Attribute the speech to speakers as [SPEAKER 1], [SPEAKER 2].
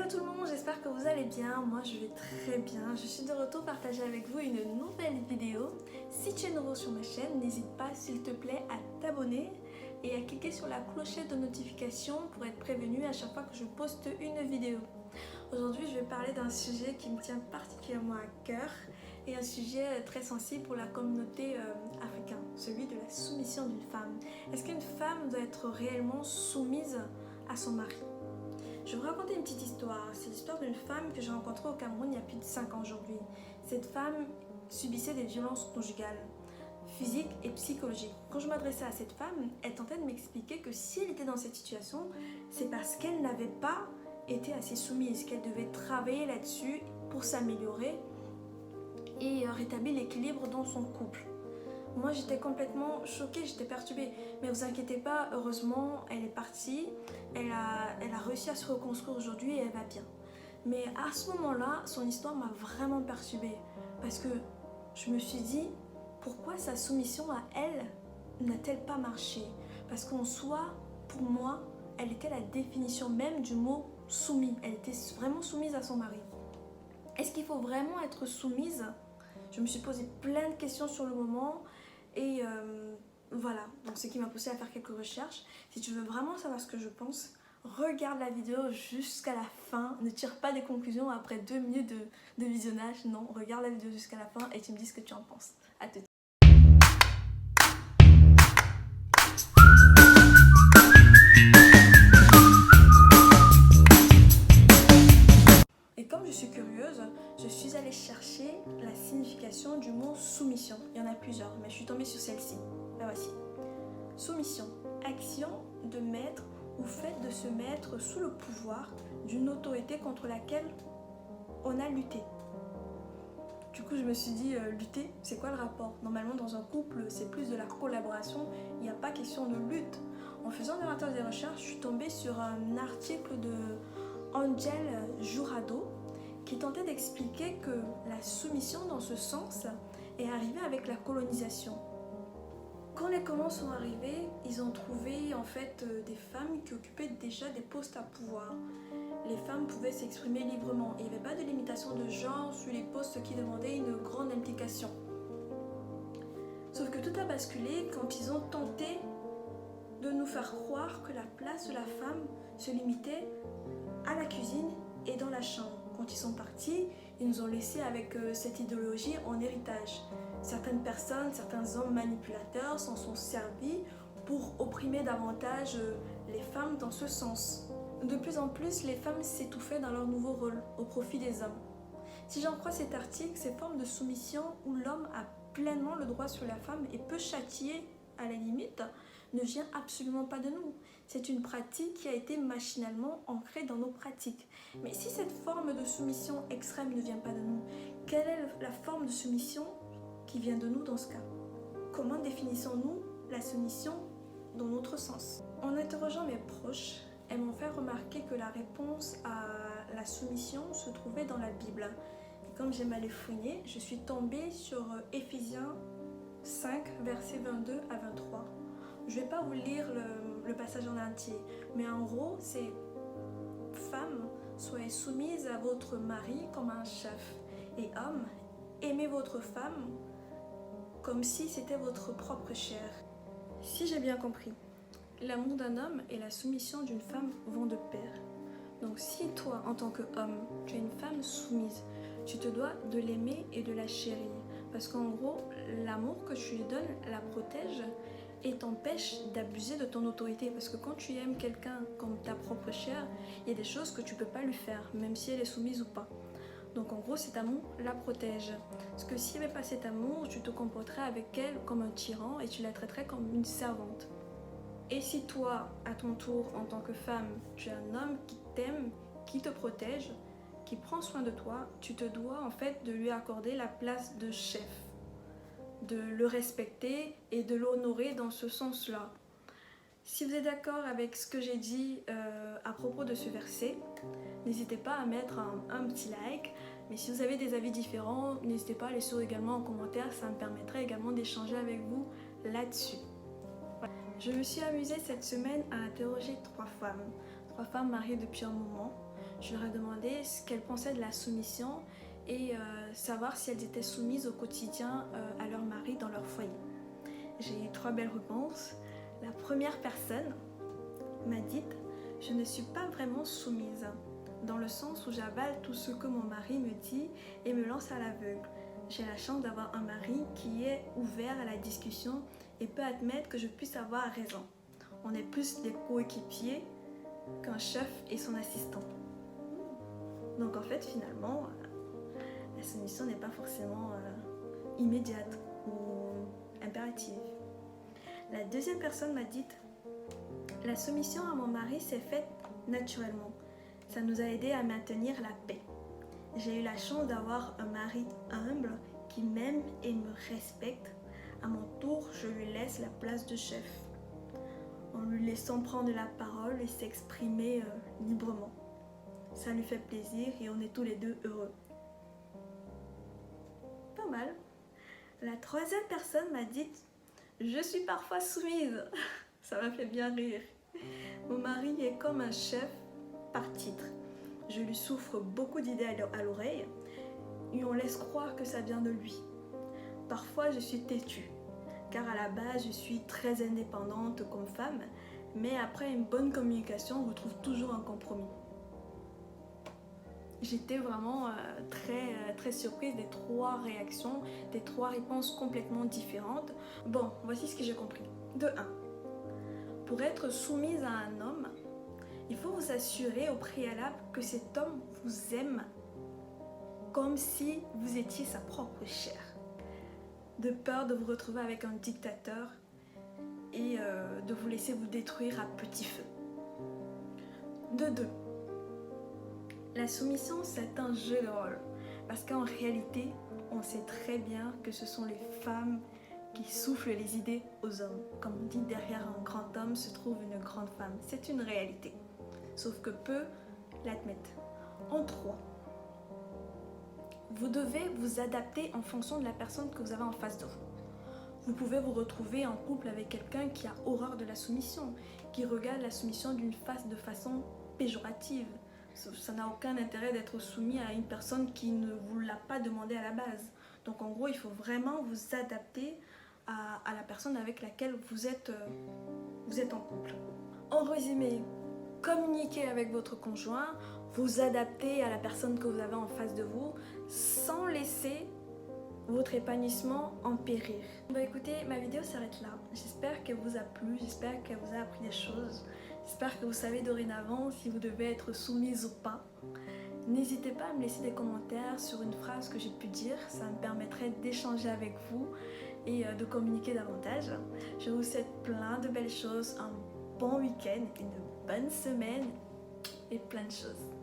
[SPEAKER 1] Hello tout le monde, j'espère que vous allez bien. Moi je vais très bien. Je suis de retour partager avec vous une nouvelle vidéo. Si tu es nouveau sur ma chaîne, n'hésite pas s'il te plaît à t'abonner et à cliquer sur la clochette de notification pour être prévenu à chaque fois que je poste une vidéo. Aujourd'hui je vais parler d'un sujet qui me tient particulièrement à cœur et un sujet très sensible pour la communauté africaine, celui de la soumission d'une femme. Est-ce qu'une femme doit être réellement soumise à son mari ? Je vais vous raconter une petite histoire. C'est l'histoire d'une femme que j'ai rencontrée au Cameroun il y a plus de 5 ans aujourd'hui. Cette femme subissait des violences conjugales, physiques et psychologiques. Quand je m'adressais à cette femme, elle tentait de m'expliquer que si elle était dans cette situation, c'est parce qu'elle n'avait pas été assez soumise, qu'elle devait travailler là-dessus pour s'améliorer et rétablir l'équilibre dans son couple. Moi j'étais complètement choquée, j'étais perturbée. Mais vous inquiétez pas, heureusement elle est partie, elle a réussi à se reconstruire aujourd'hui et elle va bien. Mais à ce moment-là, son histoire m'a vraiment perturbée. Parce que je me suis dit, pourquoi sa soumission à elle n'a-t-elle pas marché? Parce qu'en soi, pour moi, elle était la définition même du mot soumis. Elle était vraiment soumise à son mari. Est-ce qu'il faut vraiment être soumise? Je me suis posé plein de questions sur le moment et voilà, donc ce qui m'a poussé à faire quelques recherches. Si tu veux vraiment savoir ce que je pense, regarde la vidéo jusqu'à la fin, ne tire pas des conclusions après 2 minutes de visionnage, non, regarde la vidéo jusqu'à la fin et tu me dis ce que tu en penses. À tout de suite. Et comme je suis curieuse, je suis allée chercher la signification du mot soumission. Il y en a plusieurs, mais je suis tombée sur celle-ci. La voici. Soumission, action de mettre ou fait de se mettre sous le pouvoir d'une autorité contre laquelle on a lutté. Du coup, je me suis dit, lutter, c'est quoi le rapport? Normalement, dans un couple, c'est plus de la collaboration, il n'y a pas question de lutte. En faisant des recherches, je suis tombée sur un article de Angel Jurado qui tentait d'expliquer que la soumission dans ce sens est arrivée avec la colonisation. Quand les colons sont arrivés, ils ont trouvé en fait des femmes qui occupaient déjà des postes à pouvoir. Les femmes pouvaient s'exprimer librement et il n'y avait pas de limitation de genre sur les postes qui demandaient une grande implication. Sauf que tout a basculé quand ils ont tenté de nous faire croire que la place de la femme se limitait à la cuisine et dans la chambre. Quand ils sont partis, ils nous ont laissés avec cette idéologie en héritage. Certaines personnes, certains hommes manipulateurs s'en sont servis pour opprimer davantage les femmes dans ce sens. De plus en plus, les femmes s'étouffaient dans leur nouveau rôle au profit des hommes. Si j'en crois cet article, ces formes de soumission où l'homme a pleinement le droit sur la femme et peut châtier à la limite, ne vient absolument pas de nous. C'est une pratique qui a été machinalement ancrée dans nos pratiques. Mais si cette forme de soumission extrême ne vient pas de nous, quelle est la forme de soumission qui vient de nous dans ce cas? Comment définissons-nous la soumission dans notre sens? En interrogeant mes proches, elles m'ont fait remarquer que la réponse à la soumission se trouvait dans la Bible. Et comme j'aime aller fouiner, je suis tombée sur Éphésiens 5, versets 22 à 23. Je ne vais pas vous lire le passage en entier, mais en gros, c'est « Femmes, soyez soumises à votre mari comme un chef, et hommes, aimez votre femme comme si c'était votre propre chair. » Si j'ai bien compris, l'amour d'un homme et la soumission d'une femme vont de pair. Donc si toi, en tant qu'homme, tu es une femme soumise, tu te dois de l'aimer et de la chérir. Parce qu'en gros, l'amour que tu lui donnes la protège et t'empêche d'abuser de ton autorité. Parce que quand tu aimes quelqu'un comme ta propre chair, il y a des choses que tu ne peux pas lui faire, même si elle est soumise ou pas. Donc en gros, cet amour la protège. Parce que s'il n'y avait pas cet amour, tu te comporterais avec elle comme un tyran et tu la traiterais comme une servante. Et si toi, à ton tour, en tant que femme, tu es un homme qui t'aime, qui te protège, qui prend soin de toi, tu te dois en fait de lui accorder la place de chef, de le respecter et de l'honorer dans ce sens-là. Si vous êtes d'accord avec ce que j'ai dit à propos de ce verset, n'hésitez pas à mettre un petit like. Mais si vous avez des avis différents, n'hésitez pas à les laisser également en commentaire, ça me permettrait également d'échanger avec vous là-dessus. Je me suis amusée cette semaine à interroger 3 femmes mariées depuis un moment. Je leur ai demandé ce qu'elles pensaient de la soumission et savoir si elles étaient soumises au quotidien à leur mari dans leur foyer. J'ai eu 3 belles réponses. La première personne m'a dit « Je ne suis pas vraiment soumise, dans le sens où j'avale tout ce que mon mari me dit et me lance à l'aveugle. J'ai la chance d'avoir un mari qui est ouvert à la discussion et peut admettre que je puisse avoir raison. On est plus des coéquipiers qu'un chef et son assistant. » Donc en fait, finalement, la soumission n'est pas forcément immédiate ou impérative. La deuxième personne m'a dit « La soumission à mon mari s'est faite naturellement. Ça nous a aidé à maintenir la paix. J'ai eu la chance d'avoir un mari humble qui m'aime et me respecte. À mon tour, je lui laisse la place de chef, en lui laissant prendre la parole et s'exprimer librement. Ça lui fait plaisir et on est tous les deux heureux. » Pas mal. La troisième personne m'a dit « Je suis parfois soumise. » Ça m'a fait bien rire. Mon mari est comme un chef par titre. Je lui souffre beaucoup d'idées à l'oreille et on laisse croire que ça vient de lui. Parfois, je suis têtue, car à la base, je suis très indépendante comme femme, mais après une bonne communication, on retrouve toujours un compromis. J'étais vraiment très surprise des 3 réactions, des 3 réponses complètement différentes. Bon, voici ce que j'ai compris. De 1. Pour être soumise à un homme, il faut vous assurer au préalable que cet homme vous aime comme si vous étiez sa propre chair. De peur de vous retrouver avec un dictateur et de vous laisser vous détruire à petit feu. De 2. La soumission, c'est un jeu de rôle. Parce qu'en réalité, on sait très bien que ce sont les femmes qui soufflent les idées aux hommes. Comme on dit, derrière un grand homme se trouve une grande femme. C'est une réalité. Sauf que peu l'admettent. En 3. Vous devez vous adapter en fonction de la personne que vous avez en face de vous. Vous pouvez vous retrouver en couple avec quelqu'un qui a horreur de la soumission, qui regarde la soumission de façon péjorative. Ça n'a aucun intérêt d'être soumis à une personne qui ne vous l'a pas demandé à la base. Donc en gros, il faut vraiment vous adapter à la personne avec laquelle vous êtes en couple. En résumé, communiquez avec votre conjoint, vous adaptez à la personne que vous avez en face de vous sans laisser votre épanouissement en périr. Bon écoutez, ma vidéo s'arrête là. J'espère qu'elle vous a plu, j'espère qu'elle vous a appris des choses. J'espère que vous savez dorénavant si vous devez être soumise ou pas. N'hésitez pas à me laisser des commentaires sur une phrase que j'ai pu dire, ça me permettrait d'échanger avec vous et de communiquer davantage. Je vous souhaite plein de belles choses, un bon week-end, une bonne semaine et plein de choses.